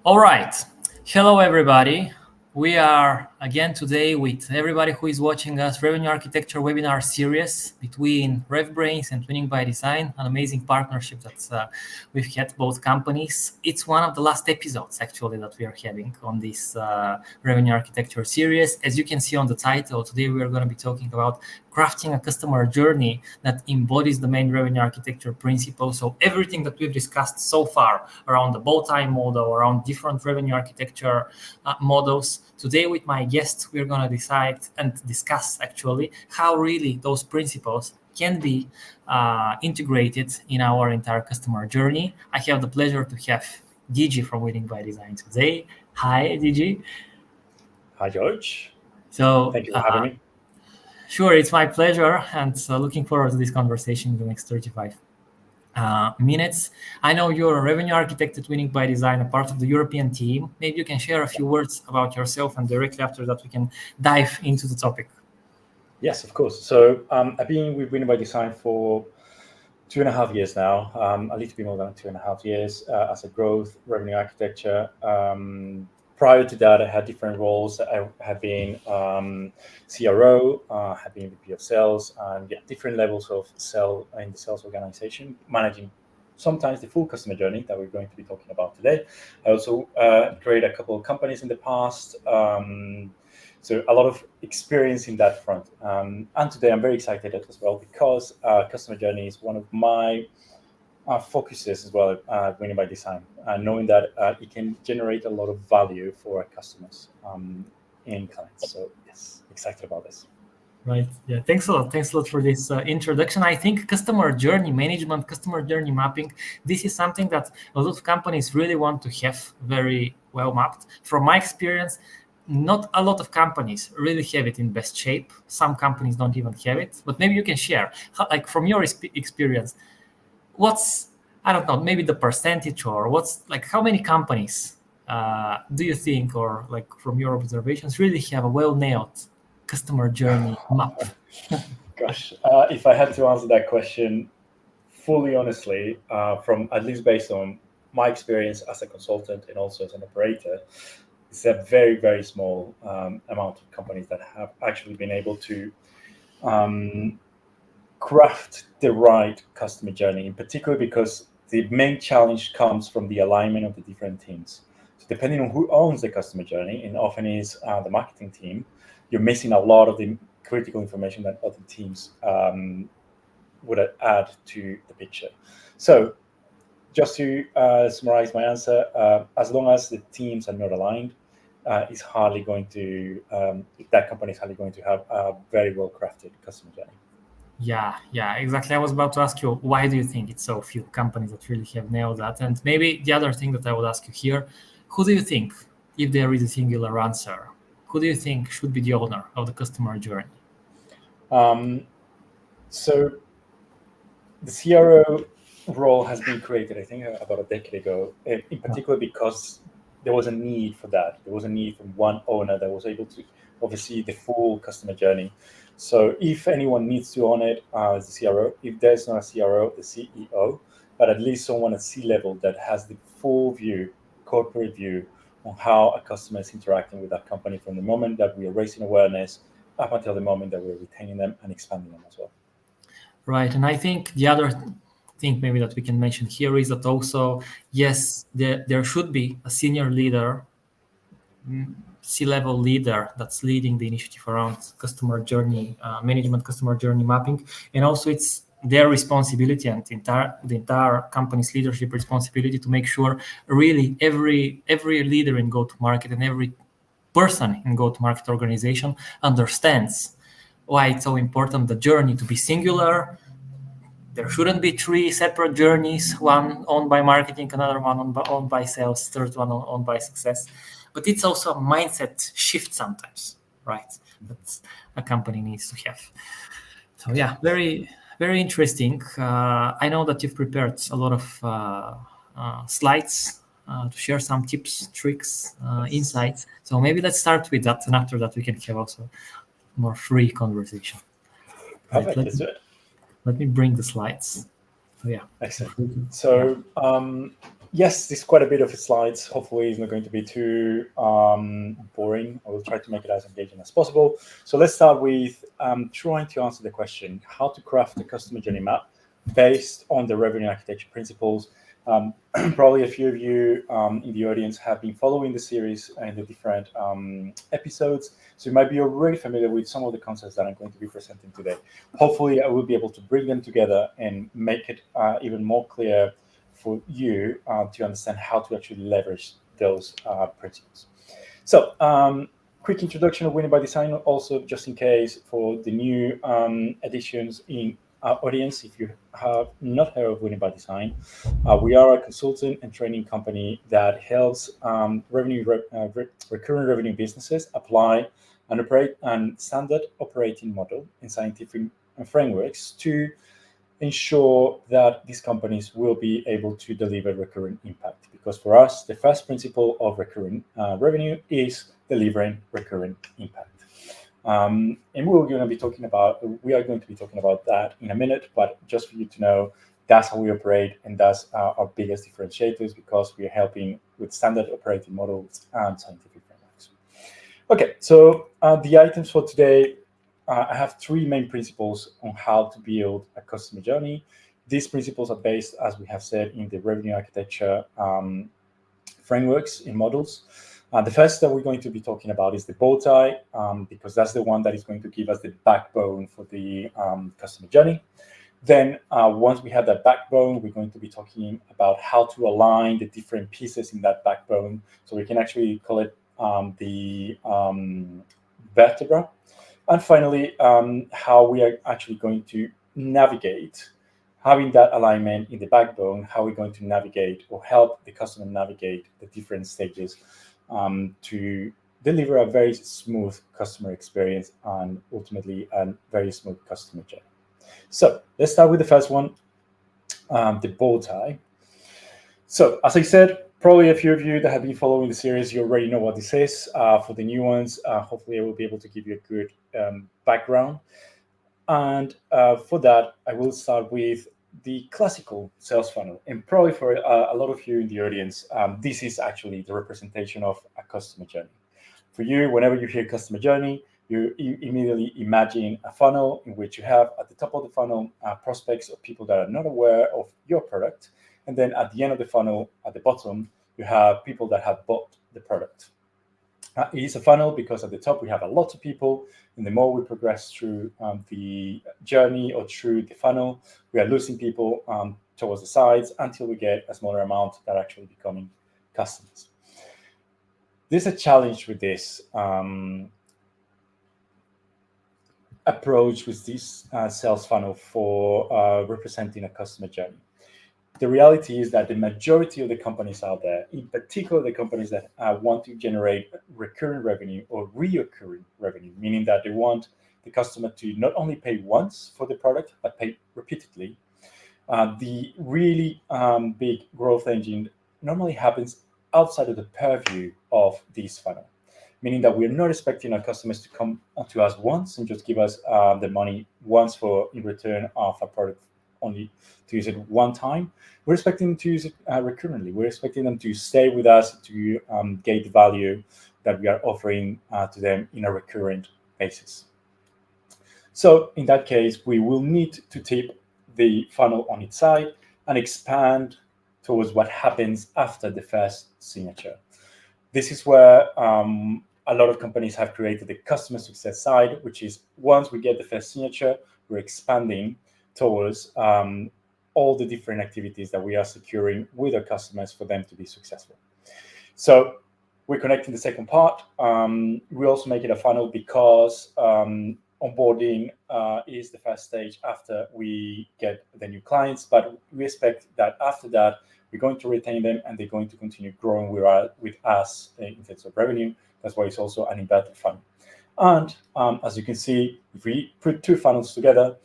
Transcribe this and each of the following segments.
All right. Hello, everybody. We are again today with everybody who is watching us Revenue Architecture webinar series between RevBrains and Winning by Design, an amazing partnership that we've had both companies. It's one of the last episodes actually that we are having on this Revenue Architecture series. As you can see on the title, today we are going to be talking about crafting a customer journey that embodies the main revenue architecture principles. So everything that we've discussed so far around the bow tie model, around different revenue architecture models. Today with my guests, we're going to decide and discuss actually how really those principles can be integrated in our entire customer journey. I have the pleasure to have Digi from Winning by Design today. Hi, Digi. Hi, George. So thank you for having me. Sure, it's my pleasure, and looking forward to this conversation in the next 35 minutes. I know you're a revenue architect at Winning by Design, a part of the European team. Maybe you can share a few words about yourself, and directly after that we can dive into the topic. Yes, of course. So I've been with Winning by Design for 2.5 years now, a little bit more than 2.5 years as a growth revenue architecture. Prior to that, I had different roles. I have been CRO, have been VP of sales, and different levels of sales in the sales organization, managing sometimes the full customer journey that we're going to be talking about today. I also created a couple of companies in the past, so a lot of experience in that front. And today I'm very excited as well because customer journey is one of my focuses as well at Winning by Design, knowing that it can generate a lot of value for our customers and clients. So yes, excited about this. Right. Yeah. Thanks a lot. Thanks a lot for this introduction. I think customer journey management, customer journey mapping, this is something that a lot of companies really want to have very well mapped. From my experience, not a lot of companies really have it in best shape. Some companies don't even have it, but maybe you can share, like from your experience, what's, I don't know, maybe the percentage, or what's like how many companies do you think, or like from your observations, really have a well-nailed customer journey map? Gosh, if I had to answer that question fully honestly, from at least based on my experience as a consultant and also as an operator, it's a very, very small amount of companies that have actually been able to craft the right customer journey, in particular because the main challenge comes from the alignment of the different teams. So depending on who owns the customer journey, and often is the marketing team, you're missing a lot of the critical information that other teams would add to the picture. So just to summarize my answer, as long as the teams are not aligned, it's hardly going to, that company is hardly going to have a very well-crafted customer journey. Yeah, exactly. I was about to ask you, why do you think it's so few companies that really have nailed that? And maybe the other thing that I would ask you here, who do you think, if there is a singular answer, who do you think should be the owner of the customer journey? So the CRO role has been created, I think, about a decade ago, in particular because there was a need for that. There was a need from one owner that was able to oversee the full customer journey. So if anyone needs to own it as the CRO, if there's not a CRO, the CEO, but at least someone at C-level that has the full view, corporate view on how a customer is interacting with that company from the moment that we are raising awareness up until the moment that we're retaining them and expanding them as well. Right, and I think the other thing maybe that we can mention here is that also, yes, there should be a senior leader, C-level leader that's leading the initiative around customer journey management, customer journey mapping, and also it's their responsibility and the entire company's leadership responsibility to make sure really every leader in go-to-market and every person in go-to-market organization understands why it's so important the journey to be singular. There shouldn't be 3 separate journeys, one owned by marketing, another one owned by sales, third one owned by success. But it's also a mindset shift sometimes, right? That a company needs to have. So yeah, very, very interesting. I know that you've prepared a lot of slides to share some tips, tricks, insights. So maybe let's start with that, and after that we can have also more free conversation. Perfect, let's do it. Let me bring the slides. So yeah. Excellent. So Yes, this is quite a bit of slides. Hopefully, it's not going to be too boring. I will try to make it as engaging as possible. So let's start with trying to answer the question, how to craft a customer journey map based on the revenue architecture principles. Probably a few of you in the audience have been following the series and the different episodes, so you might be already familiar with some of the concepts that I'm going to be presenting today. Hopefully, I will be able to bring them together and make it even more clear for you to understand how to actually leverage those principles. So, quick introduction of Winning by Design, also just in case for the new additions in our audience. If you have not heard of Winning by Design, we are a consulting and training company that helps recurring revenue businesses apply and operate a standard operating model in scientific frameworks to ensure that these companies will be able to deliver recurring impact. Because for us, the first principle of recurring revenue is delivering recurring impact. And we are going to be talking about that in a minute. But just for you to know, that's how we operate, and that's our biggest differentiators, because we are helping with standard operating models and scientific frameworks. Okay, so the items for today. I have three main principles on how to build a customer journey. These principles are based, as we have said, in the revenue architecture frameworks in models. The first that we're going to be talking about is the bow tie, because that's the one that is going to give us the backbone for the customer journey. Then once we have that backbone, we're going to be talking about how to align the different pieces in that backbone. So we can actually call it the vertebra. And finally, how we are actually going to navigate, having that alignment in the backbone, how we're going to navigate or help the customer navigate the different stages to deliver a very smooth customer experience and ultimately a very smooth customer journey. So let's start with the first one, the bow tie. So as I said, probably a few of you that have been following the series, you already know what this is. For the new ones, hopefully I will be able to give you a good background. And for that, I will start with the classical sales funnel. And probably for a lot of you in the audience, this is actually the representation of a customer journey. For you, whenever you hear customer journey, you immediately imagine a funnel in which you have at the top of the funnel prospects of people that are not aware of your product. And then at the end of the funnel, at the bottom, you have people that have bought the product. It is a funnel because at the top we have a lot of people, and the more we progress through the journey or through the funnel, we are losing people towards the sides until we get a smaller amount that are actually becoming customers. There's a challenge with this approach with this sales funnel for representing a customer journey. The reality is that the majority of the companies out there, in particular the companies that want to generate recurring revenue or reoccurring revenue, meaning that they want the customer to not only pay once for the product, but pay repeatedly, the really big growth engine normally happens outside of the purview of this funnel, meaning that we're not expecting our customers to come to us once and just give us the money once for in return of a product only to use it one time. We're expecting them to use it recurrently. We're expecting them to stay with us to get the value that we are offering to them in a recurrent basis. So in that case, we will need to tip the funnel on its side and expand towards what happens after the first signature. This is where a lot of companies have created the customer success side, which is once we get the first signature, we're expanding towards all the different activities that we are securing with our customers for them to be successful. So we're connecting the second part. We also make it a funnel because onboarding is the first stage after we get the new clients, but we expect that after that, we're going to retain them and they're going to continue growing with us in terms of revenue. That's why it's also an embedded funnel. And as you can see, if we put two funnels together,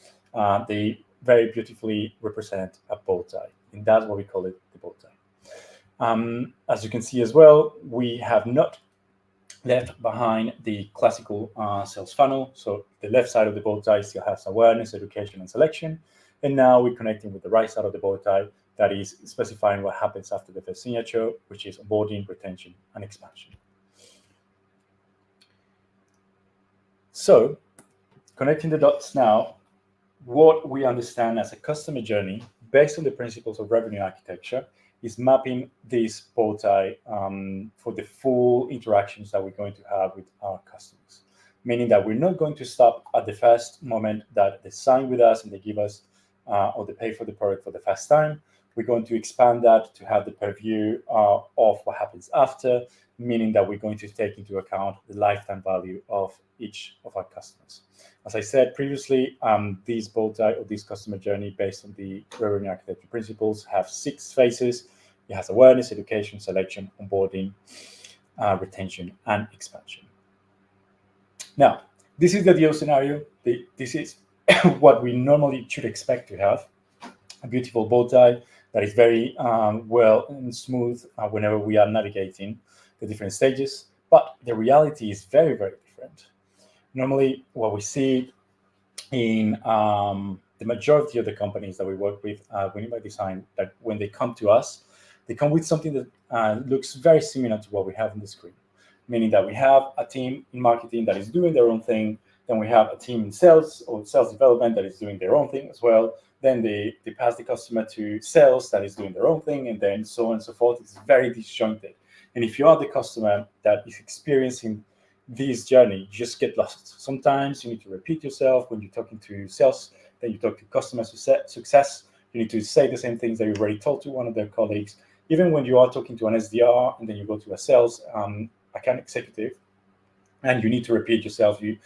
they very beautifully represent a bow tie. And that's what we call it, the bow tie. As you can see as well, we have not left behind the classical sales funnel. So the left side of the bow tie still has awareness, education, and selection. And now we're connecting with the right side of the bow tie that is specifying what happens after the first signature, which is onboarding, retention, and expansion. So, connecting the dots now, what we understand as a customer journey based on the principles of revenue architecture is mapping this bow tie for the full interactions that we're going to have with our customers. Meaning that we're not going to stop at the first moment that they sign with us and they give us or they pay for the product for the first time. We're going to expand that to have the purview of what happens after, meaning that we're going to take into account the lifetime value of each of our customers. As I said previously, this bow tie or this customer journey based on the revenue architecture principles have 6 phases. It has awareness, education, selection, onboarding, retention, and expansion. Now, this is the ideal scenario. This is what we normally should expect to have. A beautiful bow tie that is very well and smooth whenever we are navigating the different stages. But the reality is very, very different. Normally, what we see in the majority of the companies that we work with, Winning by Design, that when they come to us, they come with something that looks very similar to what we have on the screen. Meaning that we have a team in marketing that is doing their own thing. Then we have a team in sales or sales development that is doing their own thing as well. Then they pass the customer to sales that is doing their own thing, and then so on and so forth. It's very disjointed. And if you are the customer that is experiencing this journey, you just get lost. Sometimes you need to repeat yourself when you're talking to sales, then you talk to customer success. You need to say the same things that you've already told to one of their colleagues. Even when you are talking to an SDR and then you go to a sales account executive, and you need to repeat yourself, you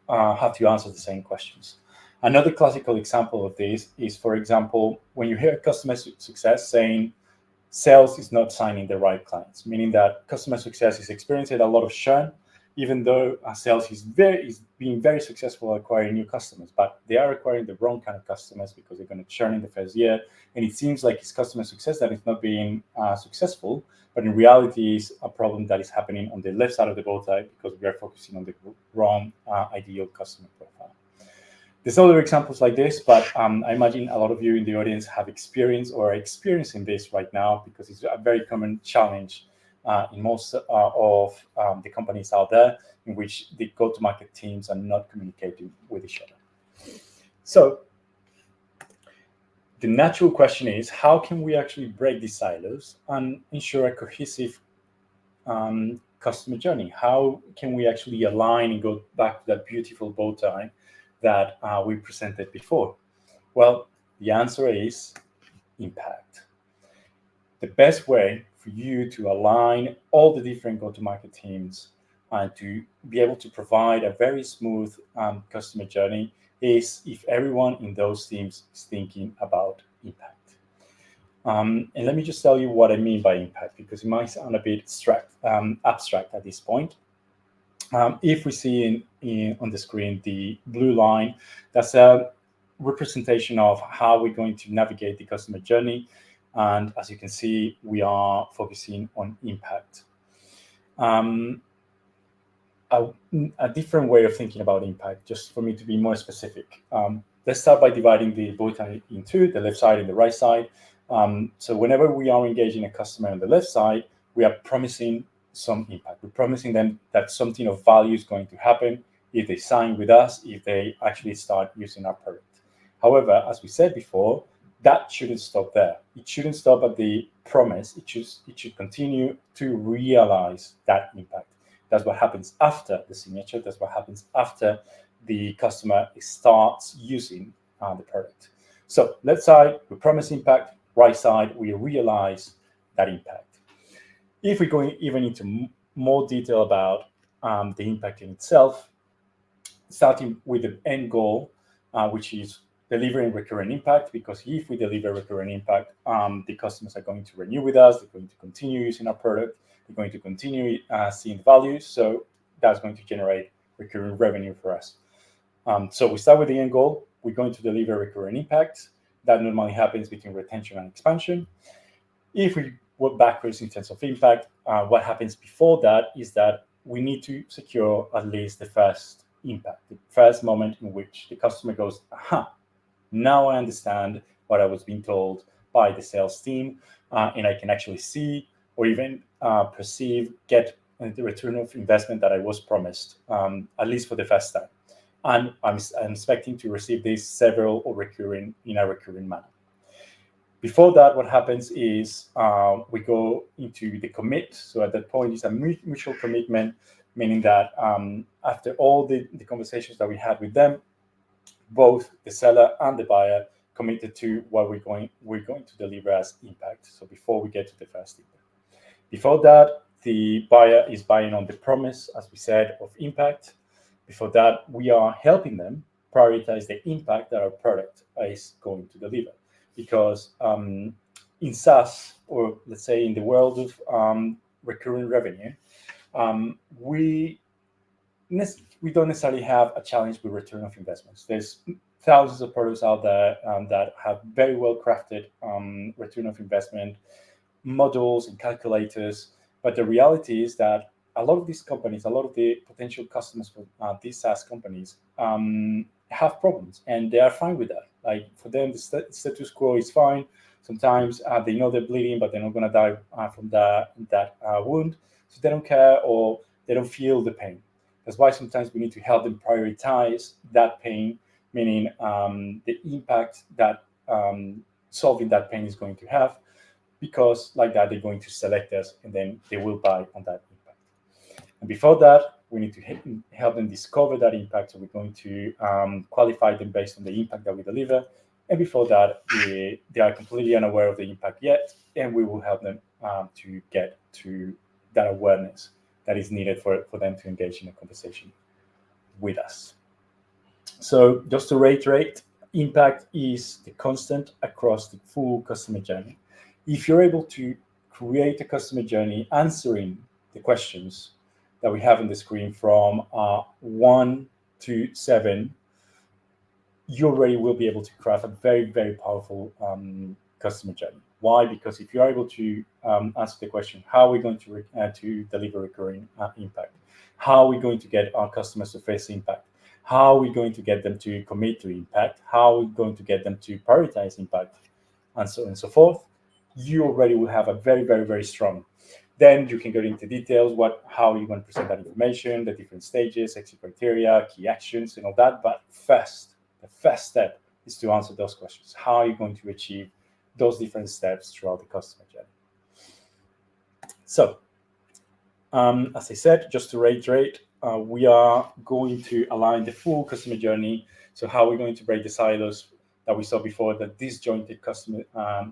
have to answer the same questions. Another classical example of this is, for example, when you hear customer success saying sales is not signing the right clients, meaning that customer success is experiencing a lot of churn, even though sales is being very successful at acquiring new customers, but they are acquiring the wrong kind of customers because they're going to churn in the first year. And it seems like it's customer success that is not being successful, but in reality is a problem that is happening on the left side of the bow tie because we are focusing on the wrong ideal customer profile. There's other examples like this, but I imagine a lot of you in the audience have experienced or are experiencing this right now because it's a very common challenge in most of the companies out there in which the go-to-market teams are not communicating with each other. So the natural question is, how can we actually break these silos and ensure a cohesive customer journey? How can we actually align and go back to that beautiful bow tie that we presented before? Well, the answer is impact. The best way for you to align all the different go-to-market teams and to be able to provide a very smooth customer journey is if everyone in those teams is thinking about impact. And let me just tell you what I mean by impact, because it might sound a bit abstract at this point. If we see on the screen the blue line, that's a representation of how we're going to navigate the customer journey. And as you can see, we are focusing on impact. A different way of thinking about impact, just for me to be more specific. Let's start by dividing the bow tie in two, the left side and the right side. So whenever we are engaging a customer on the left side, we are promising some impact. We're promising them that something of value is going to happen if they sign with us, if they actually start using our product. However, as we said before, that shouldn't stop there. It shouldn't stop at the promise. It should continue to realize that impact. That's what happens after the signature. That's what happens after the customer starts using the product. So left side, we promise impact. Right side, we realize that impact. If we go even into more detail about the impact in itself, starting with the end goal, which is delivering recurring impact, because if we deliver recurring impact, the customers are going to renew with us, they're going to continue using our product, they're going to continue seeing the value, so that's going to generate recurring revenue for us. So we start with the end goal, we're going to deliver recurring impact. That normally happens between retention and expansion. If we work backwards in terms of impact, what happens before that is that we need to secure at least the first impact, the first moment in which the customer goes, aha, now I understand what I was being told by the sales team, and I can actually see or even perceive, get the return of investment that I was promised, at least for the first time. And I'm expecting to receive this several or in a recurring manner. Before that, what happens is we go into the commit. So at that point, it's a mutual commitment, meaning that after all the conversations that we had with them, both the seller and the buyer committed to what we're going to deliver as impact. So before we get to the first impact. Before that, the buyer is buying on the promise, as we said, of impact. Before that, we are helping them prioritize the impact that our product is going to deliver. Because in SaaS, or let's say in the world of recurring revenue, we don't necessarily have a challenge with return of investments. There's thousands of products out there that have very well crafted return of investment models and calculators. But the reality is that a lot of these companies, a lot of the potential customers for these SaaS companies have problems, and they are fine with that. Like for them, the status quo is fine. Sometimes they know they're bleeding, but they're not going to die from that wound, so they don't care or they don't feel the pain. That's why sometimes we need to help them prioritize that pain, meaning the impact that solving that pain is going to have, because like that, they're going to select us and then they will buy on that impact. And before that, we need to help them discover that impact. So we're going to qualify them based on the impact that we deliver. And before that, they are completely unaware of the impact yet, and we will help them to get to that awareness that is needed for them to engage in a conversation with us. So just to reiterate, impact is the constant across the full customer journey. If you're able to create a customer journey answering the questions that we have on the screen from 1 to 7, you already will be able to craft a very, very powerful customer journey. Why? Because if you're able to answer the question, how are we going to deliver recurring impact? How are we going to get our customers to face impact? How are we going to get them to commit to impact? How are we going to get them to prioritize impact? And so on and so forth. You already will have a very, very, very strong. Then you can go into details, how you're going to present that information, the different stages, exit criteria, key actions, and all that. But the first step is to answer those questions. How are you going to achieve those different steps throughout the customer journey? So, as I said, just to reiterate, we are going to align the full customer journey. So how we're going to break the silos that we saw before, that disjointed customer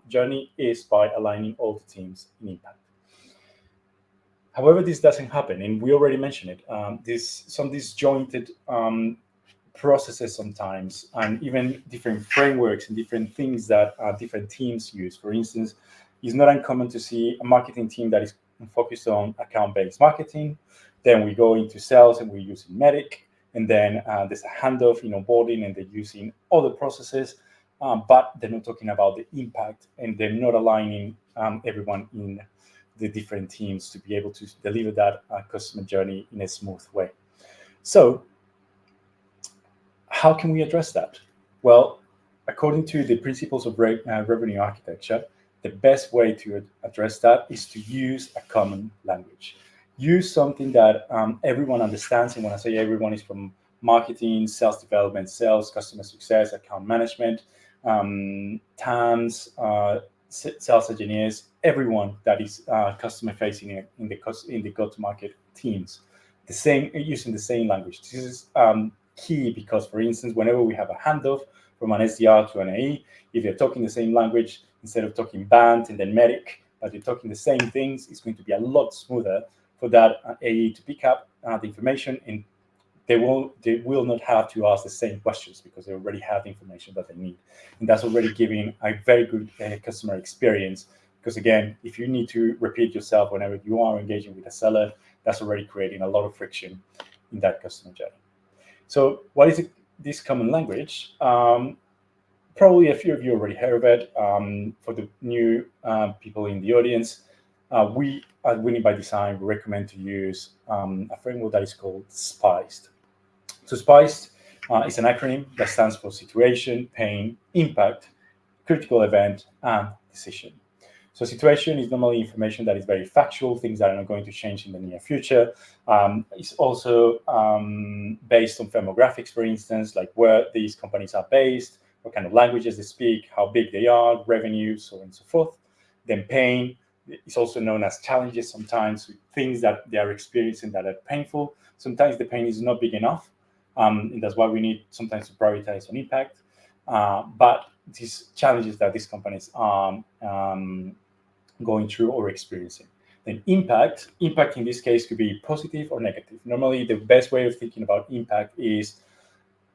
journey, is by aligning all the teams in impact. However, this doesn't happen, and we already mentioned it. Some disjointed processes sometimes, and even different frameworks and different things that different teams use. For instance, it's not uncommon to see a marketing team that is focused on account-based marketing. Then we go into sales and we're using Medic. And then there's a handoff in onboarding and they're using other processes, but they're not talking about the impact, and they're not aligning everyone in the different teams to be able to deliver that customer journey in a smooth way. So how can we address that? Well, according to the principles of revenue architecture, the best way to address that is to use a common language. Use something that everyone understands. And when I say everyone, is from marketing, sales development, sales, customer success, account management, TAMs, sales engineers, everyone that is customer facing in the go-to-market teams, using the same language. This is key because, for instance, whenever we have a handoff from an SDR to an AE, if you're talking the same language, instead of talking band and then medic, but you're talking the same things, it's going to be a lot smoother for that AE to pick up the information, and they will not have to ask the same questions because they already have the information that they need. And that's already giving a very good customer experience, because again, if you need to repeat yourself whenever you are engaging with a seller, that's already creating a lot of friction in that customer journey. So what is this common language? Probably a few of you already heard of it. For the new people in the audience, we at Winning by Design recommend to use a framework that is called SPICED. So SPICED is an acronym that stands for Situation, Pain, Impact, Critical Event, and decision. So situation is normally information that is very factual, things that are not going to change in the near future. It's also based on firmographics, for instance, like where these companies are based, what kind of languages they speak, how big they are, revenue, so on and so forth. Then pain is also known as challenges sometimes, things that they are experiencing that are painful. Sometimes the pain is not big enough, and that's why we need sometimes to prioritize on impact. But these challenges that these companies are going through or experiencing. Then impact in this case could be positive or negative. Normally, the best way of thinking about impact is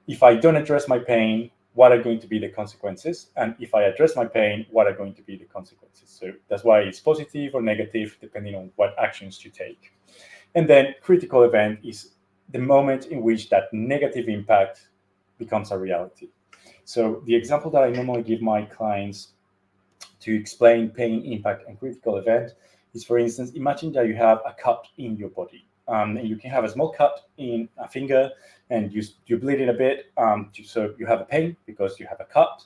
if I don't address my pain, what are going to be the consequences? And if I address my pain, what are going to be the consequences? So that's why it's positive or negative, depending on what actions you take. And then critical event is the moment in which that negative impact becomes a reality. So the example that I normally give my clients to explain pain, impact, and critical event is, for instance, imagine that you have a cut in your body. And you can have a small cut in a finger, and you're bleeding a bit. So you have a pain because you have a cut.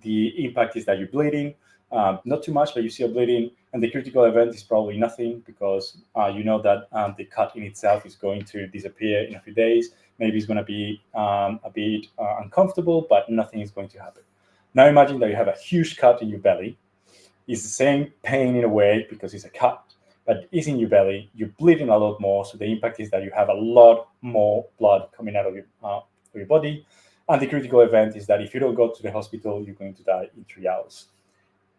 The impact is that you're bleeding, not too much, but you see a bleeding. And the critical event is probably nothing because you know that the cut in itself is going to disappear in a few days. Maybe it's going to be a bit uncomfortable, but nothing is going to happen. Now imagine that you have a huge cut in your belly. It's the same pain in a way because it's a cut, but it's in your belly. You're bleeding a lot more, so the impact is that you have a lot more blood coming out of your body. And the critical event is that if you don't go to the hospital, you're going to die in 3 hours.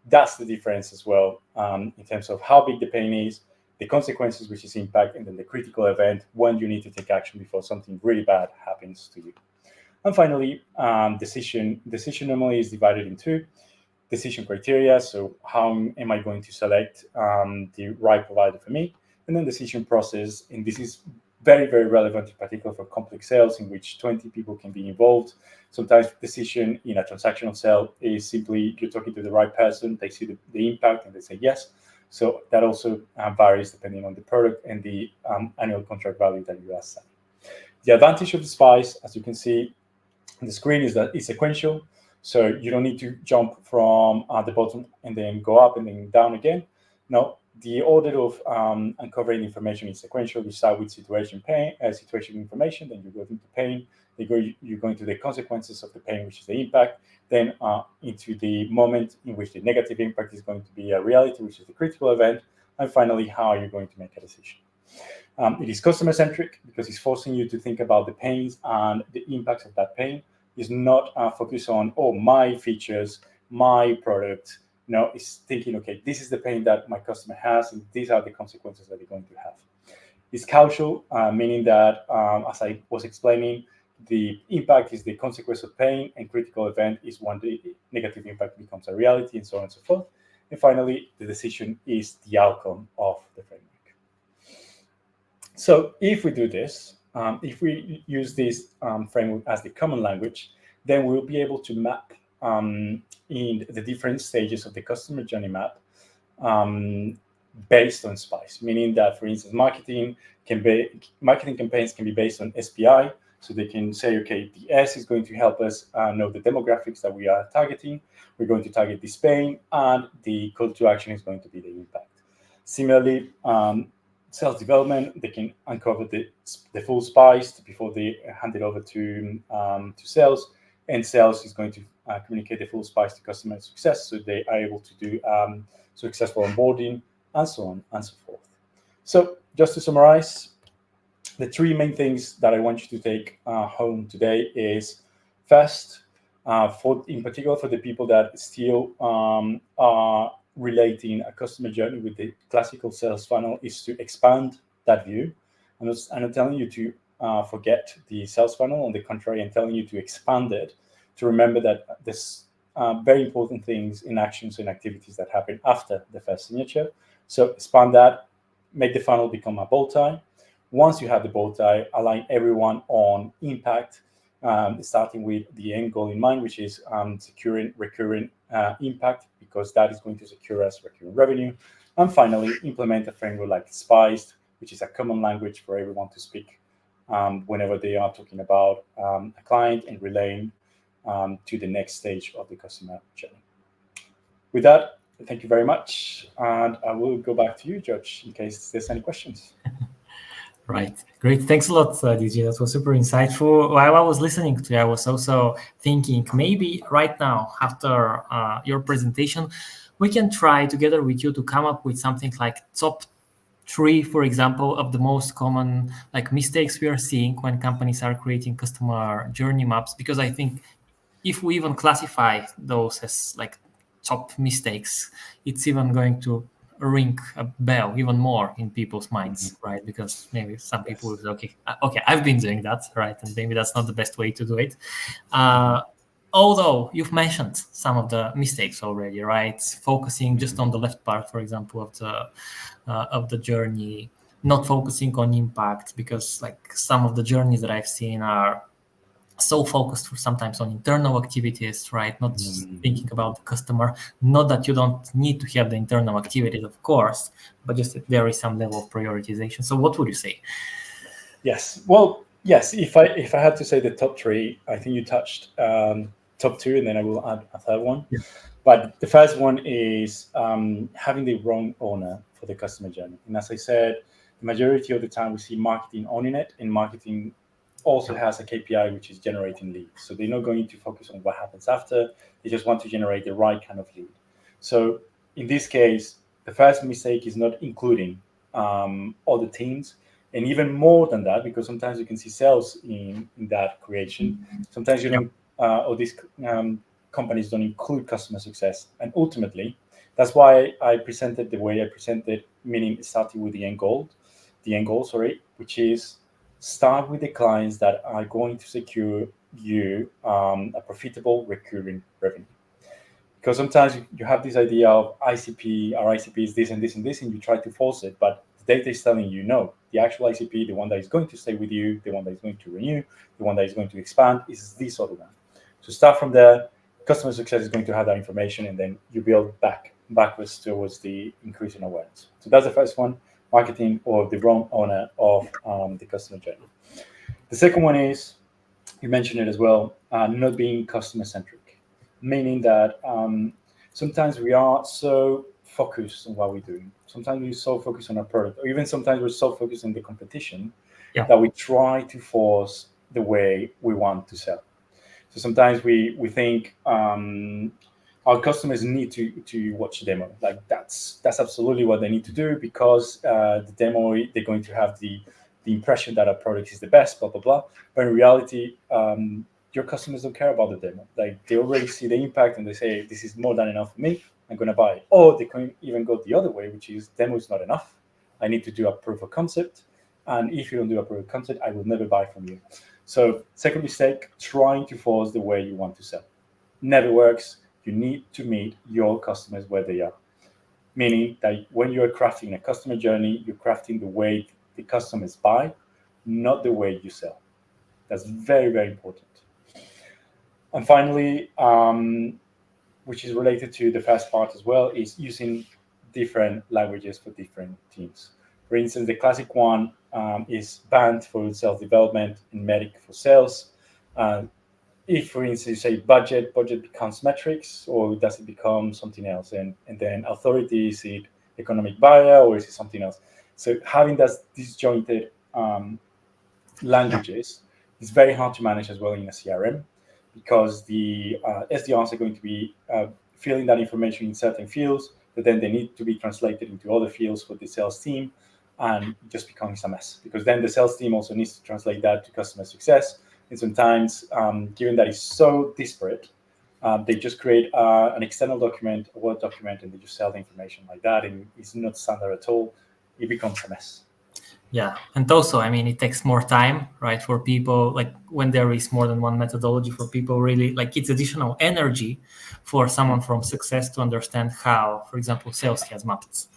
That's the difference as well in terms of how big the pain is, the consequences, which is impact, and then the critical event when you need to take action before something really bad happens to you. And finally, decision normally is divided in two. Decision criteria, so how am I going to select the right provider for me? And then decision process, and this is very, very relevant, in particular for complex sales in which 20 people can be involved. Sometimes decision in a transactional sale is simply you're talking to the right person, they see the impact and they say yes. So that also varies depending on the product and the annual contract value that you ask them. The advantage of the SPICE, as you can see, the screen is that it's sequential, so you don't need to jump from the bottom and then go up and then down again. No, the order of uncovering information is sequential. You start with situation information, then you go into pain, you go into the consequences of the pain, which is the impact, then into the moment in which the negative impact is going to be a reality, which is the critical event, and finally, how you're going to make a decision. It is customer-centric because it's forcing you to think about the pains and the impacts of that pain. It's not focused on, my features, my product. No, it's thinking, okay, this is the pain that my customer has, and these are the consequences that they're going to have. It's causal, meaning that, as I was explaining, the impact is the consequence of pain, and critical event is when the negative impact becomes a reality, and so on and so forth. And finally, the decision is the outcome of the framework. So if we do this, if we use this framework as the common language, then we'll be able to map in the different stages of the customer journey map based on SPICE, meaning that, for instance, marketing campaigns can be based on SPI. So they can say, okay, the S is going to help us know the demographics that we are targeting. We're going to target this pain, and the call to action is going to be the impact. Similarly, sales development, they can uncover the full SPICE before they hand it over to sales, and sales is going to communicate the full SPICE to customer success, so they are able to do successful onboarding, and so on and so forth. So just to summarize, the three main things that I want you to take home today is first, in particular for the people that still are relating a customer journey with the classical sales funnel, is to expand that view. I'm not telling you to forget the sales funnel. On the contrary, I'm telling you to expand it, to remember that there's very important things in actions and activities that happen after the first signature. So expand that, make the funnel become a bow tie. Once you have the bow tie, align everyone on impact, starting with the end goal in mind, which is securing recurring impact, because that is going to secure us recurring revenue. And finally, implement a framework like SPICE, which is a common language for everyone to speak whenever they are talking about a client and relaying to the next stage of the customer journey. with that, thank you very much. And I will go back to you, George, in case there's any questions. Right. Great. Thanks a lot, DJ. That was super insightful. While I was listening to you, I was also thinking maybe right now, after your presentation, we can try together with you to come up with something like top 3, for example, of the most common like mistakes we are seeing when companies are creating customer journey maps. Because I think if we even classify those as like top mistakes, it's even going to ring a bell even more in people's minds, right? Because maybe some people will say, okay, I've been doing that, right? And maybe that's not the best way to do it. Although you've mentioned some of the mistakes already, right? Focusing just on the left part, for example, of the journey, not focusing on impact, because like some of the journeys that I've seen are so focused sometimes on internal activities, right? Not just thinking about the customer. Not that you don't need to have the internal activities, of course, but just there is some level of prioritization. So what would you say? Yes. Well, yes. If I had to say the top 3, I think you touched top 2, and then I will add a third one. Yeah. But the first one is having the wrong owner for the customer journey. And as I said, the majority of the time we see marketing owning it, and marketing also has a KPI, which is generating leads. So they're not going to focus on what happens after. They just want to generate the right kind of lead. So in this case, the first mistake is not including other teams. And even more than that, because sometimes you can see sales in that creation. Sometimes you don't, or these companies don't include customer success. And ultimately, that's why I presented the way I presented, meaning starting with the end goal, which is start with the clients that are going to secure you a profitable recurring revenue. Because sometimes you have this idea of ICP, our ICP is this and this and this, and you try to force it, but the data is telling you no. The actual ICP, the one that is going to stay with you, the one that is going to renew, the one that is going to expand, is this other one. So start from there. Customer success is going to have that information, and then you build backwards towards the increase in awareness. So that's the first one, marketing or the wrong owner of the customer journey. The second one is, you mentioned it as well, not being customer centric, meaning that sometimes we are so focused on what we're doing. Sometimes we're so focused on our product, or even sometimes we're so focused on the competition that we try to force the way we want to sell. So sometimes we think our customers need to watch the demo. Like that's absolutely what they need to do, because the demo, they're going to have the impression that our product is the best, blah, blah, blah. But in reality, your customers don't care about the demo. Like they already see the impact and they say, this is more than enough for me, I'm going to buy it. Or they can even go the other way, which is demo is not enough. I need to do a proof of concept. And if you don't do a proof of concept, I will never buy from you. So second mistake, trying to force the way you want to sell. Never works. You need to meet your customers where they are. Meaning that when you're crafting a customer journey, you're crafting the way the customers buy, not the way you sell. That's very, very important. And finally, which is related to the first part as well, is using different languages for different teams. For instance, the classic one is BANT for self-development and MEDIC for sales. If, for instance, you say budget becomes metrics, or does it become something else? And then authority, is it economic buyer, or is it something else? So having that disjointed languages is very hard to manage as well in a CRM, because the SDRs are going to be filling that information in certain fields, but then they need to be translated into other fields for the sales team, and it just becomes a mess, because then the sales team also needs to translate that to customer success. And sometimes, given that it's so disparate, they just create an external document, a Word document, and they just sell the information like that, and it's not standard at all. It becomes a mess. Yeah, and also, I mean, it takes more time, right, for people, like when there is more than one methodology, for people really, like it's additional energy for someone from success to understand how, for example, sales has mapped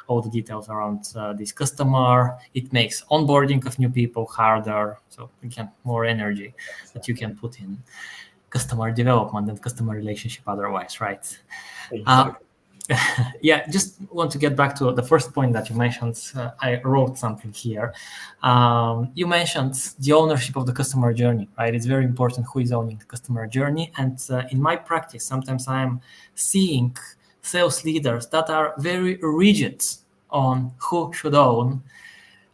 all the details around this customer. It makes onboarding of new people harder. So again, more energy that you can put in customer development and customer relationship otherwise, right? Exactly. Yeah, just want to get back to the first point that you mentioned. I wrote something here. You mentioned the ownership of the customer journey, right? It's very important who is owning the customer journey. And in my practice, sometimes I'm seeing sales leaders that are very rigid on who should own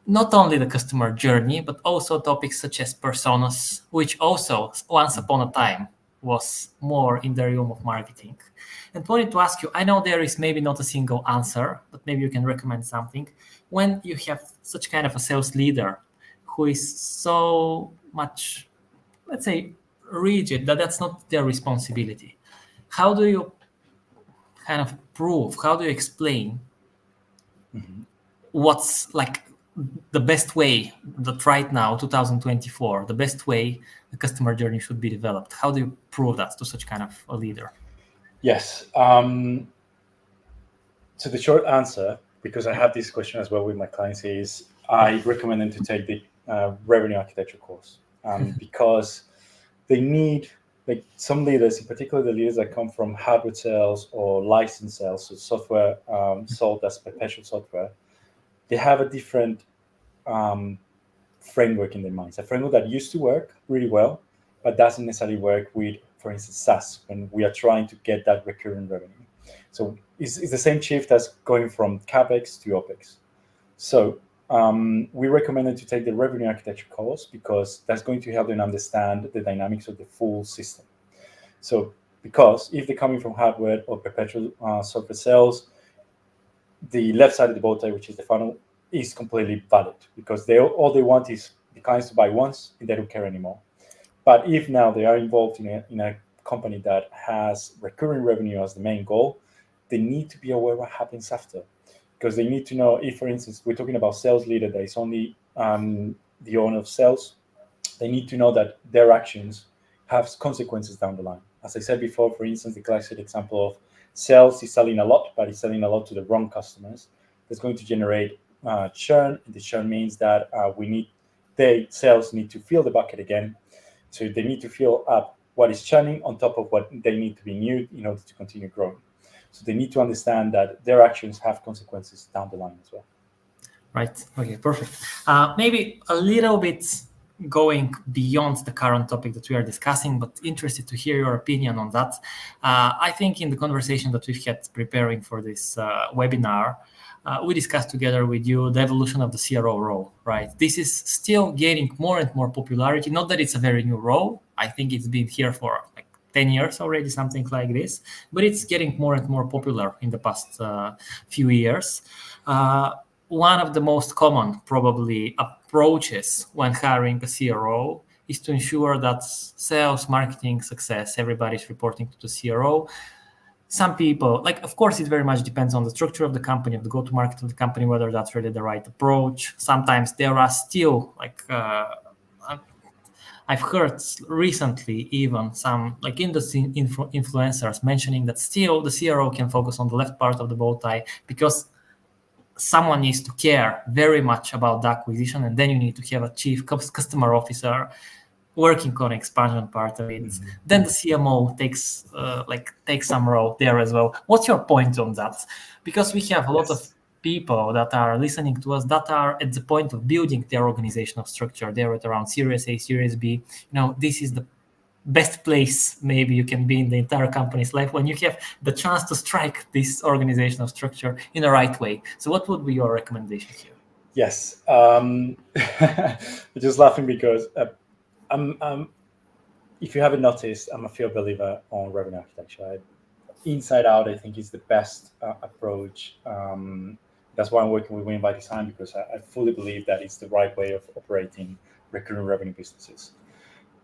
not only the customer journey, but also topics such as personas, which also once upon a time was more in the realm of marketing. And wanted to ask you, I know there is maybe not a single answer, but maybe you can recommend something. When you have such kind of a sales leader who is so much, let's say, rigid that that's not their responsibility, how do you kind of prove, how do you explain what's like the best way that right now, 2024, the best way the customer journey should be developed? How do you prove that to such kind of a leader? Yes. So the short answer, because I have this question as well with my clients, is I recommend them to take the revenue architecture course because they need, like some leaders, in particular the leaders that come from hardware sales or license sales, so software sold as perpetual software, they have a different framework in their minds, a framework that used to work really well, but doesn't necessarily work with, for instance, SaaS, when we are trying to get that recurring revenue. So it's the same shift as going from CapEx to OpEx. So we recommend them to take the revenue architecture course because that's going to help them understand the dynamics of the full system. So because if they're coming from hardware or perpetual software sales, the left side of the bow tie, which is the funnel, is completely valid because all they want is the clients to buy once and they don't care anymore. But if now they are involved in a company that has recurring revenue as the main goal, they need to be aware what happens after, because they need to know if, for instance, we're talking about sales leader that is only the owner of sales, they need to know that their actions have consequences down the line. As I said before, for instance, the classic example of sales is selling a lot, but it's selling a lot to the wrong customers. That's going to generate churn. The churn means that sales need to fill the bucket again. So they need to fill up what is churning on top of what they need to be new in order to continue growing. So they need to understand that their actions have consequences down the line as well. Right. Okay, perfect. Maybe a little bit going beyond the current topic that we are discussing, but interested to hear your opinion on that. I think in the conversation that we've had preparing for this webinar, we discussed together with you the evolution of the CRO role, right? This is still gaining more and more popularity. Not that it's a very new role. I think it's been here for like 10 years already, something like this, but it's getting more and more popular in the past few years. One of the most common probably approaches when hiring a CRO is to ensure that sales, marketing, success, everybody's reporting to the CRO. Some people, like, of course, it very much depends on the structure of the company, of the go-to-market of the company, whether that's really the right approach. Sometimes there are still, like, I've heard recently even some, like, industry influencers mentioning that still the CRO can focus on the left part of the bow tie because someone needs to care very much about the acquisition, and then you need to have a chief customer officer working on expansion part of it. Mm-hmm. Then the CMO takes some role there as well. What's your point on that? Because we have a lot of people that are listening to us that are at the point of building their organizational structure. They're at around Series A, Series B. This is the best place maybe you can be in the entire company's life when you have the chance to strike this organizational structure in the right way. So what would be your recommendation here? Yes. I'm just laughing because if you haven't noticed, I'm a firm believer on revenue architecture. Inside out, I think is the best approach. That's why I'm working with Win by Design, because I fully believe that it's the right way of operating recurring revenue businesses.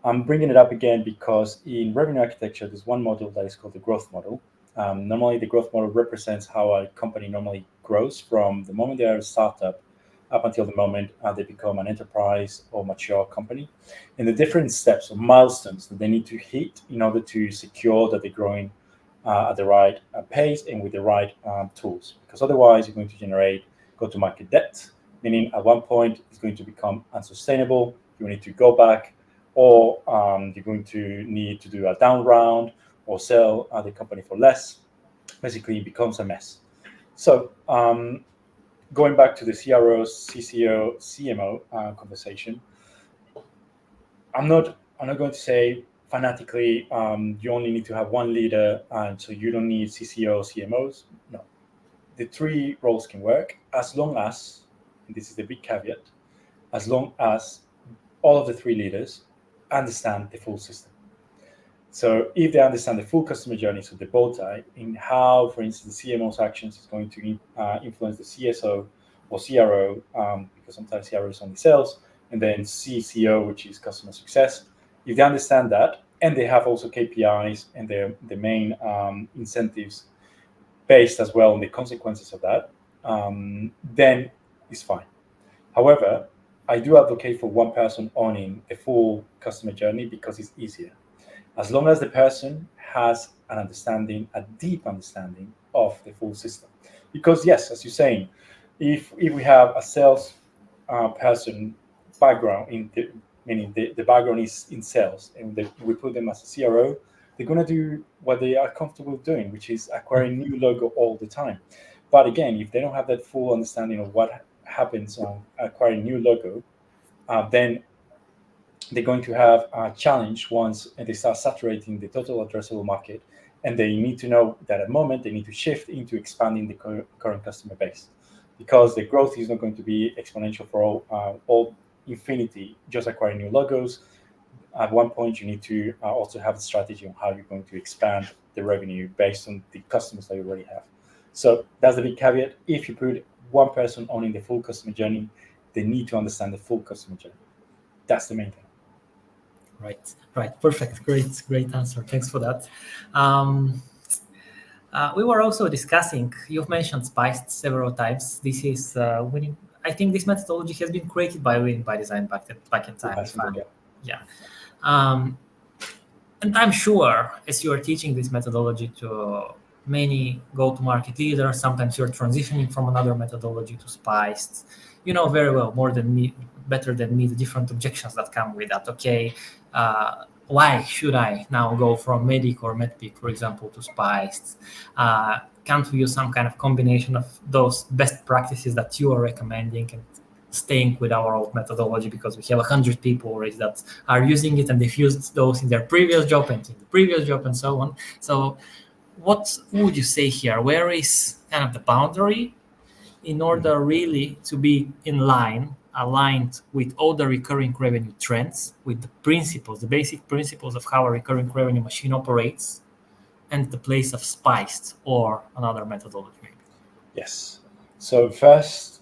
I'm bringing it up again because in revenue architecture, there's one model that is called the growth model. Normally, the growth model represents how a company normally grows from the moment they are a startup up until the moment they become an enterprise or mature company, and the different steps or milestones that they need to hit in order to secure that they're growing at the right pace and with the right tools. Because otherwise, you're going to generate go-to-market debt, meaning at one point it's going to become unsustainable. You need to go back, or you're going to need to do a down round or sell the company for less. Basically, it becomes a mess. So going back to the CRO, CCO, CMO conversation, I'm not going to say fanatically, you only need to have one leader, and so you don't need CCO, CMOs. No, the three roles can work as long as, and this is the big caveat, as long as all of the three leaders understand the full system. So if they understand the full customer journey, so the bow tie, in how, for instance, the CMO's actions is going to influence the CSO or CRO, because sometimes CRO is only sales, and then CCO, which is customer success. If they understand that, and they have also KPIs and the main incentives based as well on the consequences of that, then it's fine. However, I do advocate for one person owning the full customer journey because it's easier. As long as the person has an understanding, a deep understanding of the full system. Because yes, as you're saying, if we have a sales person background meaning the background is in sales, and we put them as a CRO, they're going to do what they are comfortable doing, which is acquiring new logo all the time. But again, if they don't have that full understanding of what happens on acquiring new logo, then they're going to have a challenge once they start saturating the total addressable market, and they need to know that at the moment they need to shift into expanding the current customer base, because the growth is not going to be exponential for all infinity, just acquiring new logos. At one point, you need to also have a strategy on how you're going to expand the revenue based on the customers that you already have. So that's the big caveat. If you put one person owning the full customer journey, they need to understand the full customer journey. That's the main thing. Right. Perfect. Great answer. Thanks for that. We were also discussing, you've mentioned Spiced several times. This is winning. I think this methodology has been created by Winning by Design back in time. Yeah. And I'm sure as you are teaching this methodology to many go-to-market leaders, sometimes you're transitioning from another methodology to Spiced. You know very well, better than me, the different objections that come with that. Okay, why should I now go from Medic or MedPeak, for example, to Spiced? Can't we use some kind of combination of those best practices that you are recommending and staying with our old methodology, because we have 100 people already that are using it and they've used those in their previous job and in the previous job and so on. So what would you say here? Where is kind of the boundary in order really to be aligned with all the recurring revenue trends, with the principles, the basic principles of how a recurring revenue machine operates, and the place of Spiced or another methodology maybe? Yes. So first,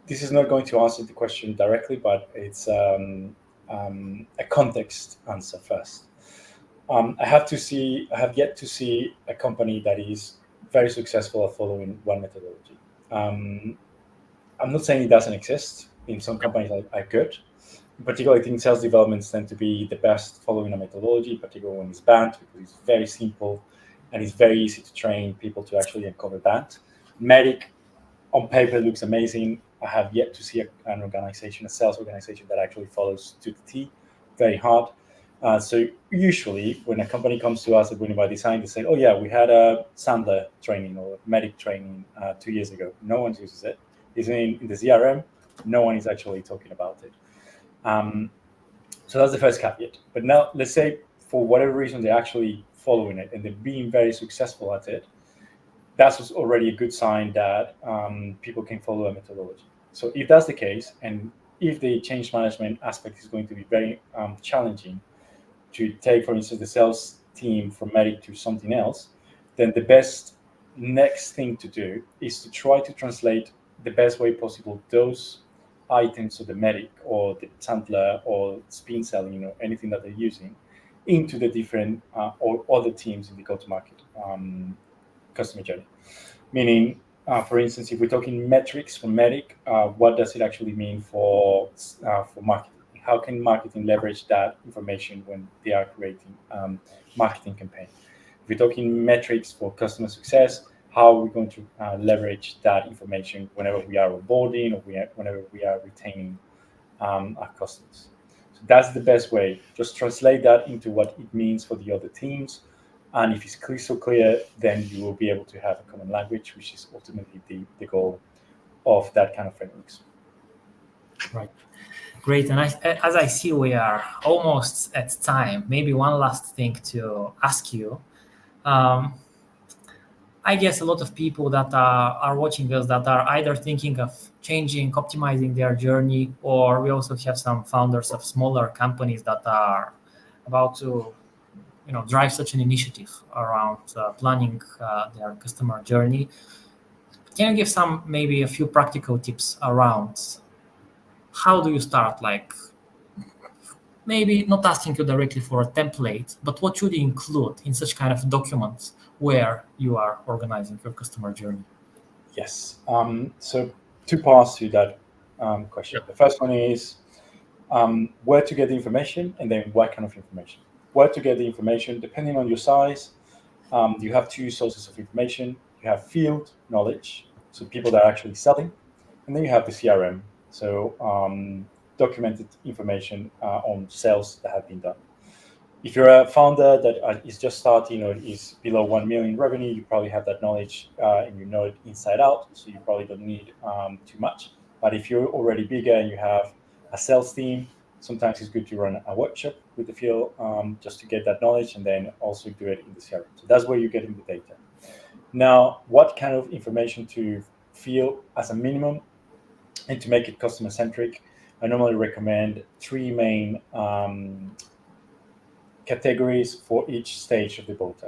this is not going to answer the question directly, but it's a context answer first. I have yet to see a company that is very successful at following one methodology. I'm not saying it doesn't exist. In some companies are good. Particularly, I think sales developments tend to be the best following a methodology, particularly when it's banned, because it's very simple and it's very easy to train people to actually uncover banned. Medic on paper looks amazing. I have yet to see an organization, a sales organization, that actually follows to the T. Very hard. So usually when a company comes to us at Winning by Design, they say, oh yeah, we had a Sandler training or Medic training 2 years ago. No one uses it. It's in the CRM. No one is actually talking about it. So that's the first caveat. But now let's say for whatever reason they're actually following it and they're being very successful at it. That's already a good sign that people can follow a methodology. So if that's the case, and if the change management aspect is going to be very challenging to take, for instance, the sales team from Medic to something else, then the best next thing to do is to try to translate the best way possible those items of the Medic or the Sandler or spin selling, anything that they're using, into the different or other teams in the go-to-market customer journey. Meaning, for instance, if we're talking metrics for Medic, what does it actually mean for marketing? How can marketing leverage that information when they are creating marketing campaign? If we're talking metrics for customer success, how are we going to leverage that information whenever we are onboarding or whenever we are retaining our customers? So that's the best way. Just translate that into what it means for the other teams. And if it's crystal clear, then you will be able to have a common language, which is ultimately the goal of that kind of frameworks. Right. Great. And as I see, we are almost at time. Maybe one last thing to ask you. I guess a lot of people that are watching us that are either thinking of changing, optimizing their journey, or we also have some founders of smaller companies that are about to drive such an initiative around planning their customer journey. Can you give maybe a few practical tips around how do you start? Like, maybe not asking you directly for a template, but what should you include in such kind of documents where you are organizing your customer journey? Yes. So two parts to that question. Yeah. The first one is where to get the information, and then what kind of information. Where to get the information, depending on your size, you have two sources of information. You have field knowledge, so people that are actually selling, and then you have the CRM, so documented information on sales that have been done. If you're a founder that is just starting or is below 1 million revenue, you probably have that knowledge and you know it inside out, so you probably don't need too much. But if you're already bigger and you have a sales team, sometimes it's good to run a workshop with the field just to get that knowledge and then also do it in the CRM. So that's where you're getting the data. Now, what kind of information to field as a minimum and to make it customer centric? I normally recommend three main categories for each stage of the bow tie.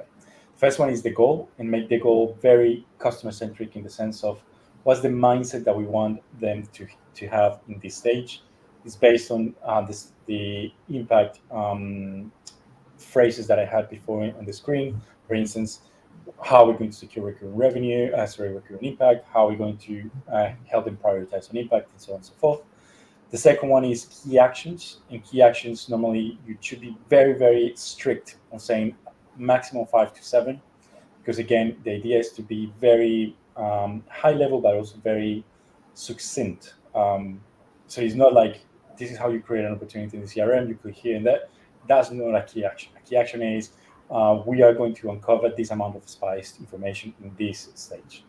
The first one is the goal, and make the goal very customer centric in the sense of what's the mindset that we want them to have in this stage. It's based on the impact phrases that I had before on the screen. For instance, how we're going to secure recurring revenue, recurring impact, how we're going to help them prioritize on impact, and so on and so forth. The second one is key actions. In key actions, normally you should be very, very strict on saying maximum 5 to 7, because again, the idea is to be very high level, but also very succinct. So it's not like this is how you create an opportunity in the CRM, you click here and there. That's not a key action. A key action is we are going to uncover this amount of spiced information in this stage.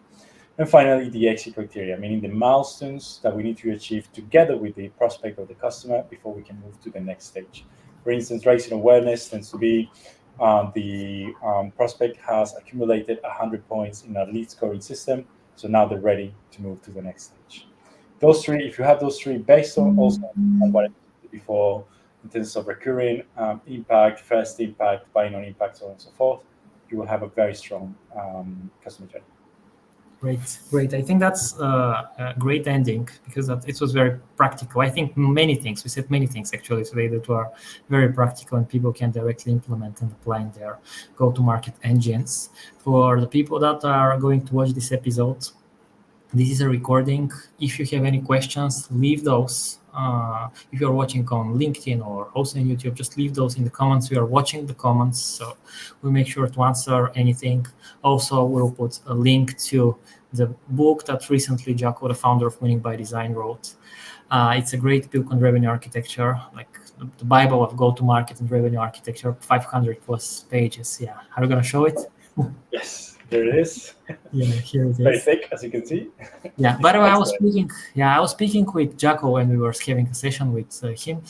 And finally, the exit criteria, meaning the milestones that we need to achieve together with the prospect or the customer before we can move to the next stage. For instance, raising awareness tends to be the prospect has accumulated 100 points in our lead scoring system, so now they're ready to move to the next stage. Those three, if you have those three based on also on what I did before in terms of recurring impact, first impact, buying on impact, so on and so forth, you will have a very strong customer journey. Great. I think that's a great ending because it was very practical. I think we said many things actually today that were very practical and people can directly implement and apply in their go-to-market engines. For the people that are going to watch this episode, this is a recording. If you have any questions, leave those. If you're watching on LinkedIn or also on YouTube, just leave those in the comments. We are watching the comments, so we'll make sure to answer anything. Also, we'll put a link to the book that recently Jaco, the founder of Winning by Design, wrote. It's a great book on revenue architecture, like the Bible of go-to-market and revenue architecture, 500 plus pages. Yeah, are you going to show it? Yes, there it is. Yeah, here it is. Very thick, as you can see. Yeah, by the way, I was speaking with Jaco when we were having a session with him,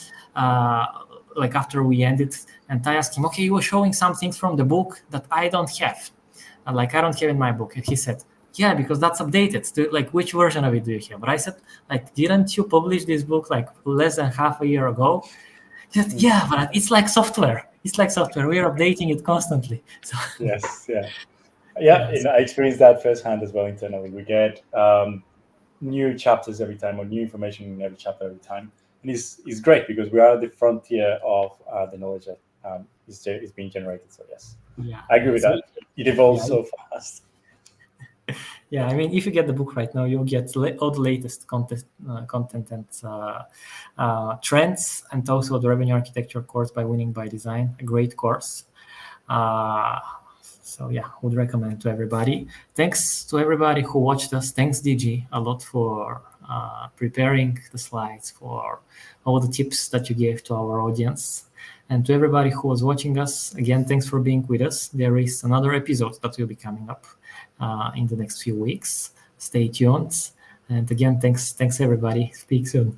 like after we ended, and I asked him, okay, you were showing some things from the book that I don't have, like I don't have in my book, and he said, yeah, because that's updated. Like, which version of it do you have? But I said, like, didn't you publish this book like less than half a year ago? He said, yeah, but it's like software. It's like software. We're updating it constantly. So. Yes, yeah. And I experienced that firsthand as well internally. We get new chapters every time or new information in every chapter every time. And it's great because we are at the frontier of the knowledge that is being generated. So yes, I agree with that. It evolves so fast. Yeah, I mean, if you get the book right now, you'll get all the latest content and trends, and also the revenue architecture course by Winning by Design, a great course. So yeah, would recommend to everybody. Thanks to everybody who watched us. Thanks, DG, a lot for preparing the slides, for all the tips that you gave to our audience. And to everybody who was watching us, again, thanks for being with us. There is another episode that will be coming up in the next few weeks. Stay tuned. And again, thanks everybody. Speak soon.